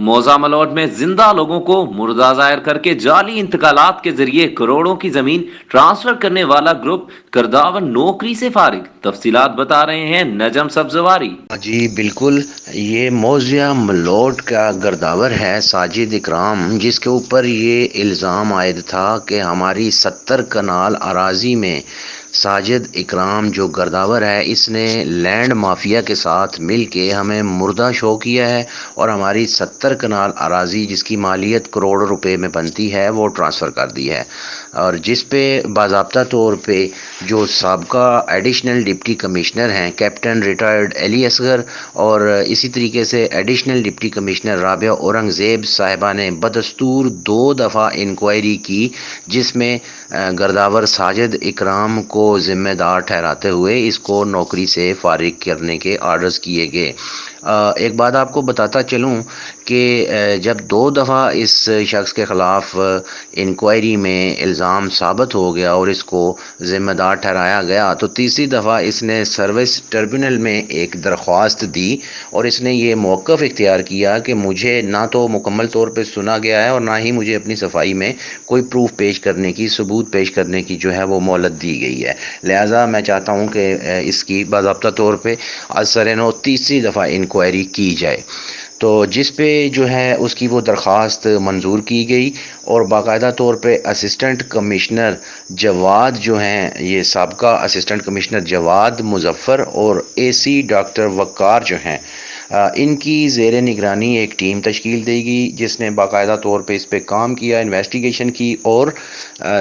موزہ ملوٹ میں زندہ لوگوں کو مردہ ظاہر کر کے جعلی انتقالات کے ذریعے کروڑوں کی زمین ٹرانسفر کرنے والا گروپ کرداور نوکری سے فارغ، تفصیلات بتا رہے ہیں نجم سبزواری۔ جی بالکل، یہ موضوع ملوٹ کا گرداور ہے ساجد اکرام، جس کے اوپر یہ الزام عائد تھا کہ ہماری 70 کنال اراضی میں ساجد اکرام جو گرداور ہے، اس نے لینڈ مافیا کے ساتھ مل کے ہمیں مردہ شو کیا ہے اور ہماری 70 کنال اراضی جس کی مالیت کروڑ روپے میں بنتی ہے وہ ٹرانسفر کر دی ہے، اور جس پہ باضابطہ طور پہ جو سابقہ ایڈیشنل ڈپٹی کمشنر ہیں کیپٹن ریٹائرڈ علی اصغر اور اسی طریقے سے additional deputy commissioner Rabia Aurangzeb صاحبہ نے بدستور 2 دفعہ انکوائری کی، جس میں گرداور ساجد اکرام کو ذمہ دار ٹھہراتے ہوئے اس کو نوکری سے فارغ کرنے کے آرڈرز کیے گئے۔ ایک بات آپ کو بتاتا چلوں کہ جب 2 دفعہ اس شخص کے خلاف انکوائری میں الزام ثابت ہو گیا اور اس کو ذمہ دار ٹھہرایا گیا، تو تیسری دفعہ اس نے سروس ٹربیونل میں ایک درخواست دی اور اس نے یہ موقف اختیار کیا کہ مجھے نہ تو مکمل طور پہ سنا گیا ہے اور نہ ہی مجھے اپنی صفائی میں کوئی پروف پیش کرنے کی، ثبوت پیش کرنے کی جو ہے وہ مہلت دی گئی ہے، لہٰذا میں چاہتا ہوں کہ اس کی باضابطہ طور پہ از سر نو تیسری دفعہ انکوائری کی جائے، تو جس پہ جو ہے اس کی وہ درخواست منظور کی گئی اور باقاعدہ طور پہ اسسٹنٹ کمشنر جواد جو ہیں، یہ سابقہ اسسٹنٹ کمشنر جواد مظفر اور اے سی ڈاکٹر وقار جو ہیں، ان کی زیر نگرانی ایک ٹیم تشکیل دے گی جس نے باقاعدہ طور پہ اس پہ کام کیا، انویسٹیگیشن کی، اور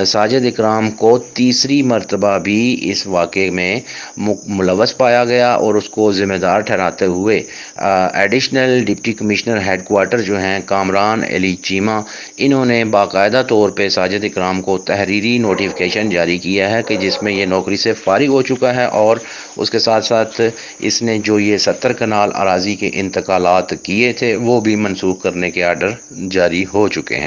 ساجد اکرام کو تیسری مرتبہ بھی اس واقعے میں ملوث پایا گیا اور اس کو ذمہ دار ٹھہراتے ہوئے additional deputy commissioner headquarter جو ہیں کامران علی چیمہ، انہوں نے باقاعدہ طور پہ ساجد اکرام کو تحریری نوٹیفیکیشن جاری کیا ہے کہ جس میں یہ نوکری سے فارغ ہو چکا ہے، اور اس کے ساتھ ساتھ اس نے جو یہ 70 کنال اراضی کے انتقالات کیے تھے وہ بھی منسوخ کرنے کے آرڈر جاری ہو چکے ہیں۔